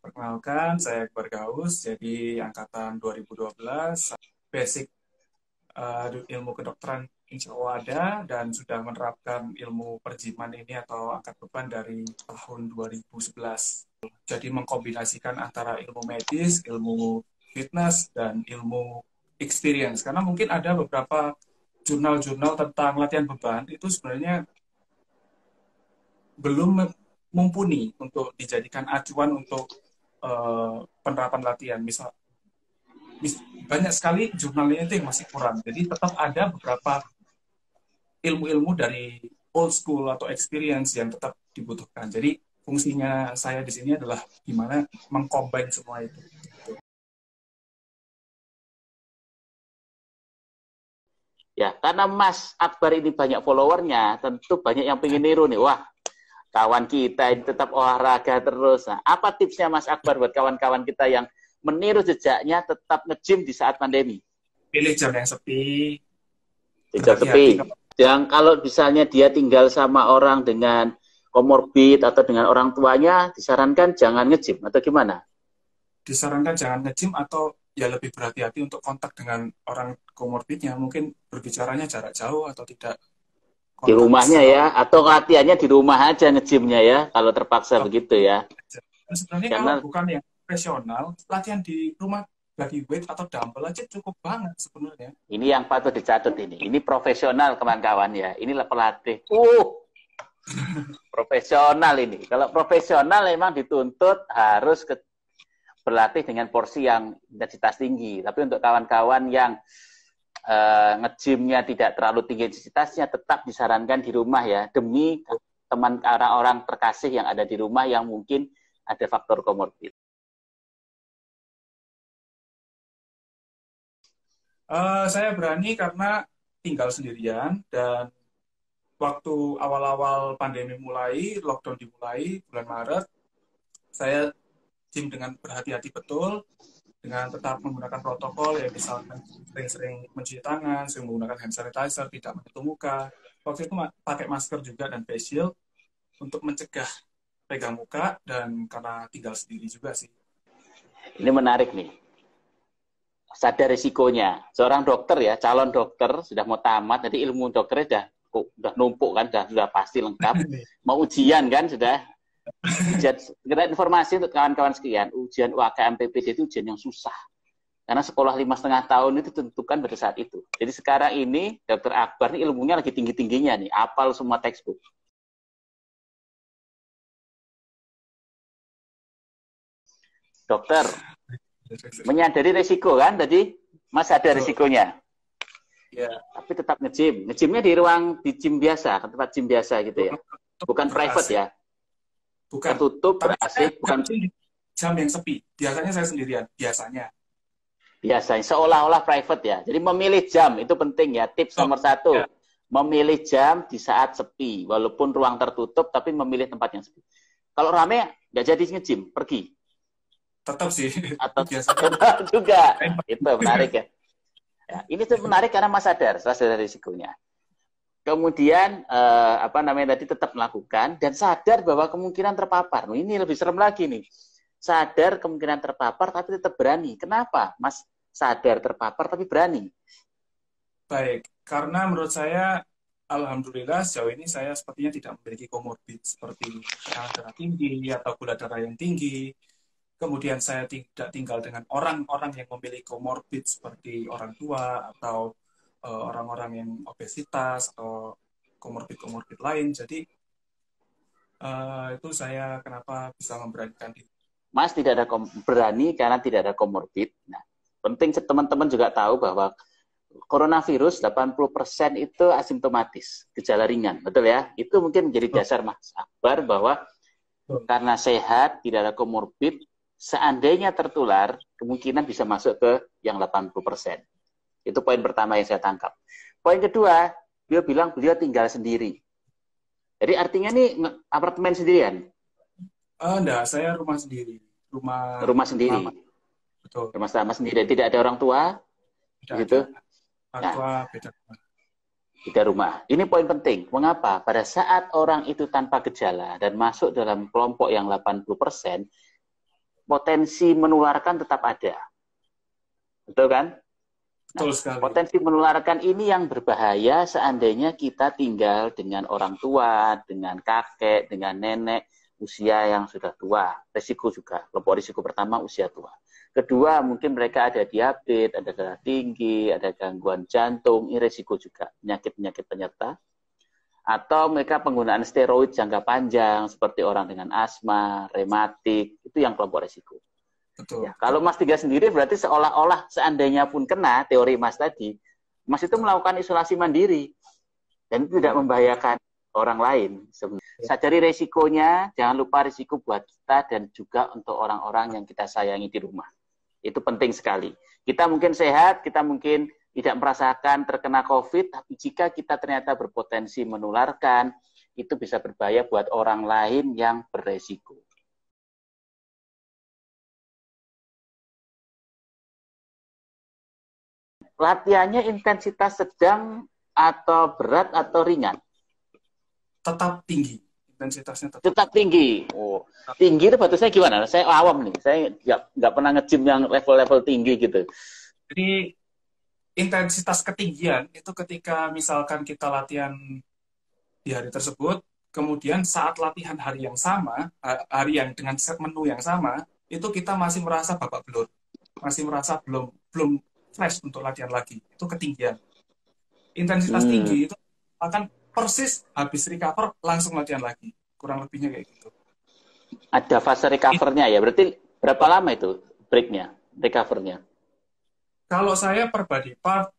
Perkenalkan, saya Akbar Gaus, jadi angkatan 2012, basic ilmu kedokteran insya Allah ada, dan sudah menerapkan ilmu perjiman ini atau angkat beban dari tahun 2011. Jadi mengkombinasikan antara ilmu medis, ilmu fitness, dan ilmu experience. Karena mungkin ada beberapa jurnal-jurnal tentang latihan beban, itu sebenarnya belum mumpuni untuk dijadikan acuan untuk penerapan latihan. Banyak sekali jurnalnya itu yang masih kurang. Jadi tetap ada beberapa ilmu-ilmu dari old school atau experience yang tetap dibutuhkan. Jadi fungsinya saya di sini adalah gimana mengcombine semua itu. Ya, karena Mas Akbar ini banyak followernya, tentu banyak yang pengen niru nih. Wah, kawan kita ini tetap olahraga terus. Nah, apa tipsnya Mas Akbar buat kawan-kawan kita yang meniru jejaknya tetap nge-gym di saat pandemi? Pilih jam yang sepi. Jam sepi. Yang kalau misalnya dia tinggal sama orang dengan komorbid atau dengan orang tuanya, disarankan jangan nge-gym atau gimana? Disarankan jangan nge-gym atau ya lebih berhati-hati untuk kontak dengan orang komorbidnya. Mungkin berbicaranya jarak jauh atau tidak di rumahnya ya, atau latihannya di rumah aja nge-gymnya ya, kalau terpaksa begitu ya. Sebenarnya karena kalau bukan yang profesional, latihan di rumah body weight atau dumbbell aja cukup banget sebenarnya. Ini yang patut dicatat ini. Ini profesional kawan-kawan ya. Inilah pelatih. Profesional ini. Kalau profesional memang dituntut harus berlatih dengan porsi yang intensitas tinggi. Tapi untuk kawan-kawan yang nge-gymnya tidak terlalu tinggi intensitasnya, tetap disarankan di rumah ya, demi teman orang-orang terkasih yang ada di rumah yang mungkin ada faktor komorbid. Saya berani karena tinggal sendirian, dan waktu awal-awal pandemi mulai, lockdown dimulai bulan Maret, saya gym dengan berhati-hati betul, dengan tetap menggunakan protokol, ya misalkan sering-sering mencuci tangan, sering menggunakan hand sanitizer, tidak menyentuh muka. Waktu itu pakai masker juga dan face shield untuk mencegah pegang muka, dan karena tinggal sendiri juga sih. Ini menarik nih. Sadar risikonya. Seorang dokter ya, calon dokter, sudah mau tamat, jadi ilmu dokternya sudah numpuk kan, sudah pasti lengkap. Mau ujian kan, sudah. Kita informasi untuk kawan-kawan sekian, ujian UAKM PPD itu ujian yang susah. Karena sekolah 5,5 tahun itu ditentukan pada saat itu. Jadi sekarang ini, Dr. Akbar ini ilmunya lagi tinggi-tingginya nih, hafal semua textbook. Dokter, menyadari resiko kan tadi, Mas sadar resikonya. Ya. Tapi tetap nge-gym. Nge-gymnya di gym biasa, tempat gym biasa gitu ya. Bukan private ya. Bukan. Tertutup, ber-AC, bukan jam yang sepi. Biasanya saya sendirian, biasanya. Biasanya, seolah-olah private ya. Jadi memilih jam, itu penting ya. Tips nomor 1. Ya. Memilih jam di saat sepi. Walaupun ruang tertutup, tapi memilih tempat yang sepi. Kalau rame, nggak jadi nge-gym, pergi. Tetap sih. Atau biasanya juga. Itu menarik ya. Ya. Ini tuh menarik karena Mas sadar risikonya. Kemudian tadi tetap melakukan dan sadar bahwa kemungkinan terpapar. Nah, ini lebih serem lagi nih. Sadar kemungkinan terpapar tapi tetap berani. Kenapa? Mas sadar terpapar tapi berani. Baik, karena menurut saya alhamdulillah sejauh ini saya sepertinya tidak memiliki komorbid seperti tekanan darah tinggi atau gula darah yang tinggi. Kemudian saya tidak tinggal dengan orang-orang yang memiliki komorbid seperti orang tua atau orang-orang yang obesitas atau komorbid lain. Jadi itu saya kenapa bisa memberanikan diri. Mas tidak ada berani karena tidak ada komorbid. Nah, penting teman-teman juga tahu bahwa coronavirus 80% itu asimptomatis, gejala ringan, betul ya? Itu mungkin menjadi dasar Mas Akbar bahwa karena sehat, tidak ada komorbid, seandainya tertular, kemungkinan bisa masuk ke yang 80%. Itu poin pertama yang saya tangkap. Poin kedua, dia bilang beliau tinggal sendiri. Jadi artinya nih apartemen sendirian? Enggak, saya rumah sendiri. Rumah sendiri? Lama. Betul. Rumah sama sendiri, tidak ada orang tua? Tidak gitu? Orang tua beda rumah. Beda rumah. Ini poin penting. Mengapa? Pada saat orang itu tanpa gejala dan masuk dalam kelompok yang 80%, potensi menularkan tetap ada. Betul kan? Betul sekali. Potensi menularkan ini yang berbahaya seandainya kita tinggal dengan orang tua, dengan kakek, dengan nenek, usia yang sudah tua. Risiko juga. Kelompok risiko pertama usia tua. Kedua, mungkin mereka ada diabetes, ada darah tinggi, ada gangguan jantung, ini risiko juga. Penyakit-penyakit penyerta. Atau mereka penggunaan steroid jangka panjang, seperti orang dengan asma, rematik, itu yang kelompok risiko. Betul. Ya, kalau Mas Tiga sendiri berarti seolah-olah seandainya pun kena teori Mas tadi, Mas itu melakukan isolasi mandiri dan itu tidak membahayakan orang lain. Sadari resikonya, jangan lupa risiko buat kita dan juga untuk orang-orang yang kita sayangi di rumah. Itu penting sekali. Kita mungkin sehat, kita mungkin tidak merasakan terkena COVID, tapi jika kita ternyata berpotensi menularkan, itu bisa berbahaya buat orang lain yang beresiko. Latihannya intensitas sedang atau berat atau ringan? Tetap tinggi. Intensitasnya tetap tinggi. Oh, tinggi itu batasnya gimana? Saya awam nih. Saya nggak pernah nge-gym yang level-level tinggi gitu. Jadi intensitas ketinggian itu ketika misalkan kita latihan di hari tersebut, kemudian saat latihan hari yang sama, hari yang dengan set menu yang sama, itu kita masih merasa babak belur. Masih merasa belum fresh untuk latihan lagi. Itu ketinggian. Intensitas tinggi itu akan persis habis recover langsung latihan lagi. Kurang lebihnya kayak gitu. Ada fase recovernya ya? Berarti berapa lama itu breaknya, recovernya? Kalau saya per body part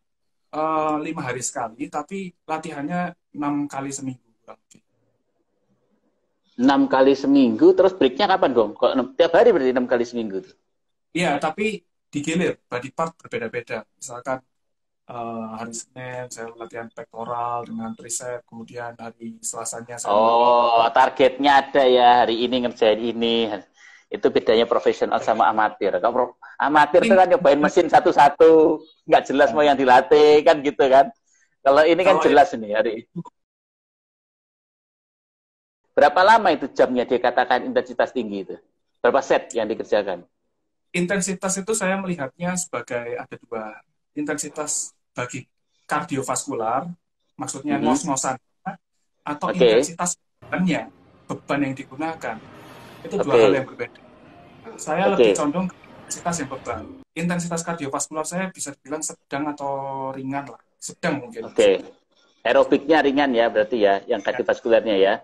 5 hari sekali, tapi latihannya 6 kali seminggu. 6 kali seminggu, terus breaknya kapan dong? Kok tiap hari berarti 6 kali seminggu? Iya, tapi digilir, body part berbeda-beda. Misalkan hari Senin saya latihan pektoral dengan tricep, kemudian hari Selasanya saya targetnya ada ya, hari ini ngerjain ini. Itu bedanya profesional sama amatir. Kalau amatir itu kan nyobain mesin satu-satu, nggak jelas mau yang dilatih kan gitu kan. Kalau ini kan jelas ini hari ini. Berapa lama itu jamnya dikatakan intensitas tinggi itu? Berapa set yang dikerjakan? Intensitas itu saya melihatnya sebagai ada 2. Intensitas bagi kardiovaskular, maksudnya ngos-ngosan, atau intensitas beban yang digunakan. Itu 2 hal yang berbeda. Saya lebih condong ke intensitas yang beban. Intensitas kardiovaskular saya bisa dibilang sedang atau ringan lah. Sedang mungkin. Aerobiknya ringan ya berarti ya, yang kardiovaskularnya ya.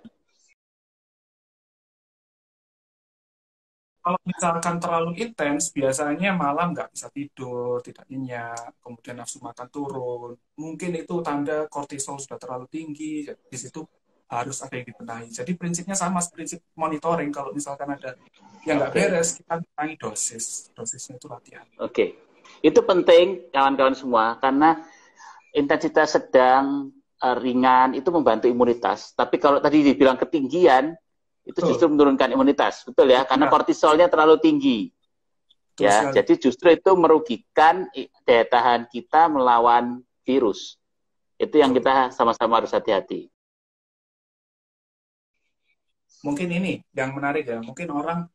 Kalau misalkan terlalu intens, biasanya malam nggak bisa tidur, tidak nyenyak, kemudian nafsu makan turun. Mungkin itu tanda kortisol sudah terlalu tinggi, di situ harus ada yang dibenahi. Jadi prinsipnya sama, prinsip monitoring. Kalau misalkan ada yang nggak beres, kita kurangi dosis. Dosisnya itu latihan. Itu penting kawan-kawan semua, karena intensitas sedang, ringan, itu membantu imunitas. Tapi kalau tadi dibilang ketinggian, itu justru menurunkan imunitas, betul ya? Karena kortisolnya terlalu tinggi. Ya, jadi justru itu merugikan daya tahan kita melawan virus. Itu yang kita sama-sama harus hati-hati. Mungkin ini yang menarik ya. Mungkin orang,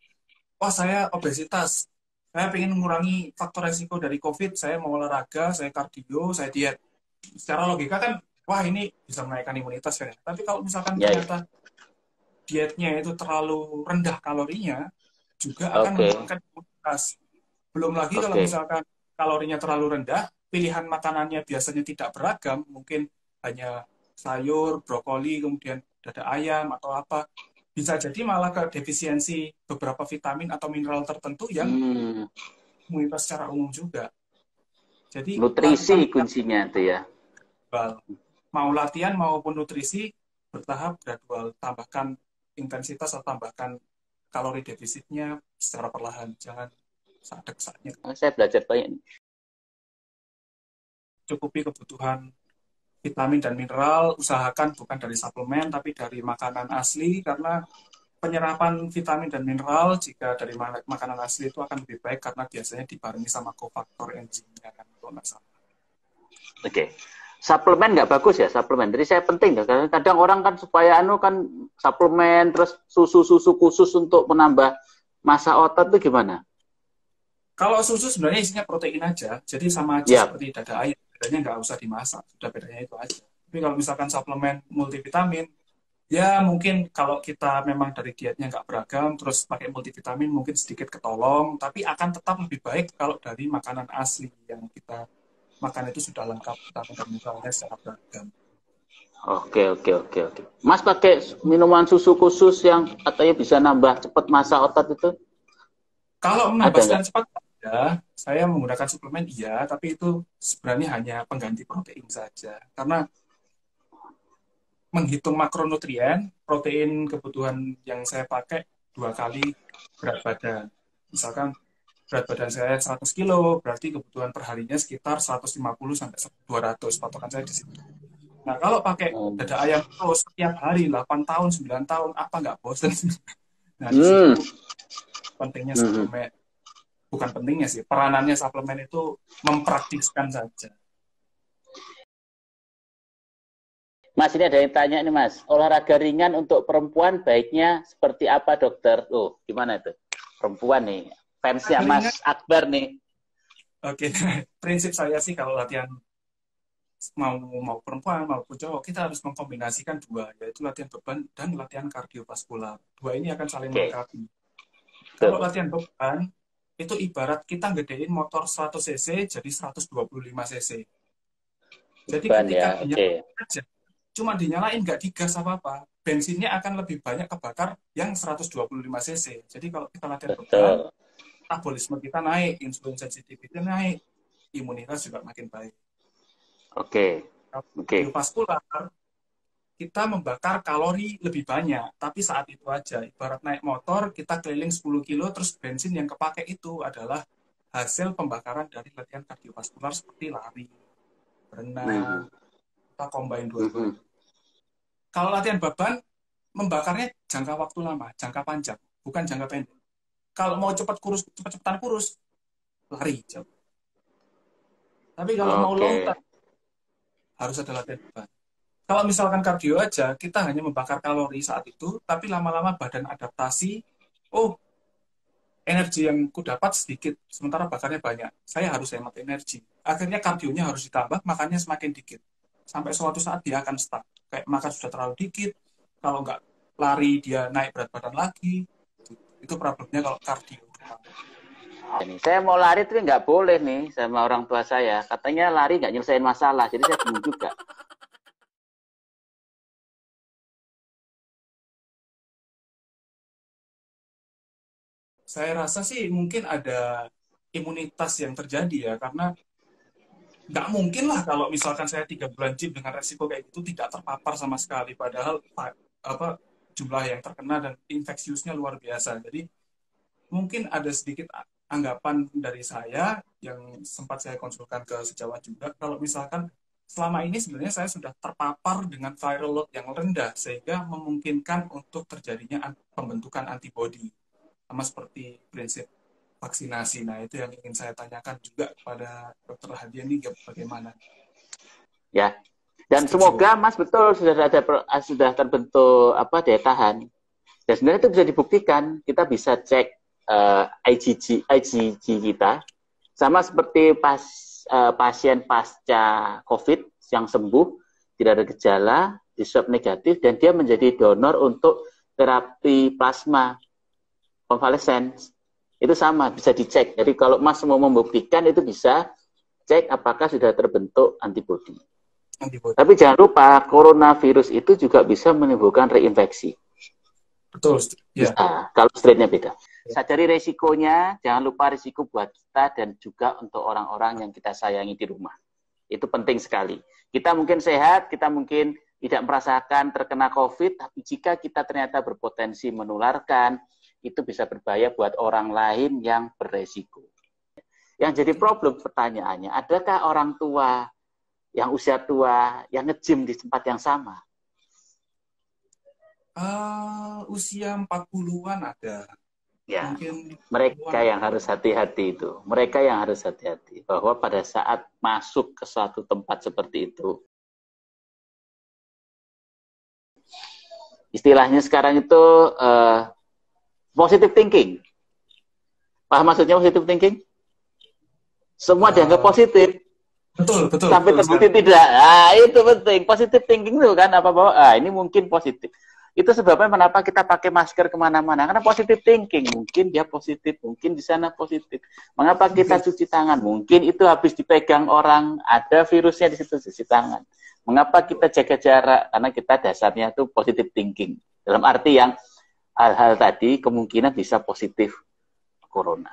saya obesitas, saya ingin mengurangi faktor resiko dari COVID, saya mau olahraga, saya kardio, saya diet. Secara logika kan, ini bisa menaikkan imunitas ya. Tapi kalau misalkan ternyata dietnya itu terlalu rendah kalorinya, juga akan menurunkan imunitas. Belum lagi kalau misalkan kalorinya terlalu rendah, pilihan makanannya biasanya tidak beragam, mungkin hanya sayur, brokoli, kemudian dada ayam atau apa, bisa jadi malah ke defisiensi beberapa vitamin atau mineral tertentu yang imunitas secara umum juga. Jadi nutrisi kuncinya itu ya. Mau latihan maupun nutrisi bertahap gradual, tambahkan intensitas atau tambahkan kalori defisitnya secara perlahan, jangan saatnya. Saya belajar banyak. Cukupi kebutuhan vitamin dan mineral, usahakan bukan dari suplemen tapi dari makanan asli, karena penyerapan vitamin dan mineral jika dari makanan asli itu akan lebih baik karena biasanya dibarengi sama kofaktor enzimnya kan, kalau nggak salah. Suplemen nggak bagus ya, suplemen. Jadi saya penting ya, karena kadang orang kan supaya kan suplemen terus susu khusus untuk menambah massa otot itu gimana? Kalau susu sebenarnya isinya protein aja, jadi sama aja Ya, seperti dada ayam. Bedanya nggak usah dimasak, sudah bedanya itu aja. Tapi kalau misalkan suplemen multivitamin, ya mungkin kalau kita memang dari dietnya nggak beragam, terus pakai multivitamin mungkin sedikit ketolong, tapi akan tetap lebih baik kalau dari makanan asli yang kita makan itu sudah lengkap vitamin dan mineralnya secara beragam. oke, oke, oke, oke. Mas pakai minuman susu khusus yang katanya bisa nambah cepat massa otot itu? Kalau Ada menambah nggak? secara cepat, ya, saya menggunakan suplemen iya, tapi itu sebenarnya hanya pengganti protein saja. Karena menghitung makronutrien, protein kebutuhan yang saya pakai 2 kali berat badan. Misalkan berat badan saya 100 kilo, berarti kebutuhan perharinya sekitar 150 sampai 200, patokan saya di situ. Nah, kalau pakai Hmm. dada ayam terus setiap hari 8 tahun, 9 tahun, apa nggak bosan? Nah, di Hmm. situ pentingnya Hmm. suplemen. Bukan pentingnya sih, peranannya suplemen itu mempraktiskan saja. Mas, ini ada yang tanya nih, Mas. Olahraga ringan untuk perempuan baiknya seperti apa, dokter? Oh, gimana itu? Perempuan nih. Fansnya Olahraga ringan, Mas Akbar nih. oke. Prinsip saya sih kalau latihan mau mau perempuan maupun cowok kita harus mengkombinasikan dua, yaitu latihan beban dan latihan kardiovaskular. Dua ini akan saling Oke, melengkapi. Kalau betul. latihan beban itu ibarat kita gedein motor 100 cc jadi 125 cc. Jadi Beban ketika ya, oke. dinyalain aja, cuma dinyalain nggak digas apa-apa, bensinnya akan lebih banyak kebakar yang 125 cc. Jadi kalau kita latihan beban, Betul. metabolisme kita naik, insulin sensitivity naik, imunitas juga makin baik. Oke, oke. Kardiovaskular kita membakar kalori lebih banyak, tapi saat itu aja. Ibarat naik motor, kita keliling 10 kilo, terus bensin yang kepake itu adalah hasil pembakaran dari latihan kardiovaskular seperti lari, Hmm. berenang, kita combine dua-duanya. Hmm. Kalau latihan beban, membakarnya jangka waktu lama, jangka panjang, bukan jangka pendek. Kalau mau cepat kurus, cepat-cepatan kurus, lari jauh. Tapi kalau mau long Oke. term, harus ada latihan beban. Kalau misalkan kardio aja, kita hanya membakar kalori saat itu, tapi lama-lama badan adaptasi, oh, energi yang ku dapat sedikit, sementara bakarnya banyak. Saya harus hemat energi. Akhirnya kardionya harus ditambah, makannya semakin dikit. Sampai suatu saat dia akan stuck. Kayak makan sudah terlalu dikit, kalau nggak lari dia naik berat badan lagi. Itu problemnya kalau kardio. Ini saya mau lari tapi nggak boleh nih sama orang tua saya. Katanya lari nggak nyelesain masalah, jadi saya bingung juga. Saya rasa sih mungkin ada imunitas yang terjadi ya, karena nggak mungkin lah kalau misalkan saya 3 bulan gym dengan resiko kayak gitu tidak terpapar sama sekali, padahal apa jumlah yang terkena dan infeksiusnya luar biasa. Jadi mungkin ada sedikit anggapan dari saya yang sempat saya konsulkan ke sejawat juga, kalau misalkan selama ini sebenarnya saya sudah terpapar dengan viral load yang rendah sehingga memungkinkan untuk terjadinya pembentukan antibodi, sama seperti prinsip vaksinasi. Nah, itu yang ingin saya tanyakan juga kepada Dokter Hadian ini bagaimana? Ya. Dan Setuju ya? semoga Mas betul sudah terbentuk apa daya tahan. Dan sebenarnya itu bisa dibuktikan. Kita bisa cek IgG kita sama seperti pasien pasca COVID yang sembuh, tidak ada gejala, di swab negatif dan dia menjadi donor untuk terapi plasma konvalesen. Itu sama, bisa dicek. Jadi kalau Mas mau membuktikan itu bisa cek apakah sudah terbentuk antibodi. Antibodi. Tapi jangan lupa, coronavirus itu juga bisa menimbulkan reinfeksi. Betul, ya. Bisa, kalau strain-nya beda. Sadari resikonya, jangan lupa risiko buat kita dan juga untuk orang-orang yang kita sayangi di rumah. Itu penting sekali. Kita mungkin sehat, kita mungkin tidak merasakan terkena COVID, tapi jika kita ternyata berpotensi menularkan, itu bisa berbahaya buat orang lain yang beresiko. Yang jadi problem pertanyaannya, adakah orang tua yang usia tua yang nge-gym di tempat yang sama? Usia 40-an ada. Ya, Mungkin mereka yang harus hati-hati itu. Mereka yang harus hati-hati bahwa pada saat masuk ke suatu tempat seperti itu, istilahnya sekarang itu positive thinking. Paham maksudnya positive thinking? Semua dianggap Eh, positif. betul, betul, Sampai betul terbukti sekali. tidak. Ah, itu penting. Positive thinking itu kan apa bahwa ini mungkin positif. Itu sebabnya kenapa kita pakai masker kemana-mana. Karena positive thinking. Mungkin dia positif. Mungkin di sana positif. Mengapa kita cuci tangan? Mungkin itu habis dipegang orang. Ada virusnya di situ, cuci tangan. Mengapa kita jaga jarak? Karena kita dasarnya itu positive thinking. Dalam arti yang hal-hal tadi kemungkinan bisa positif corona.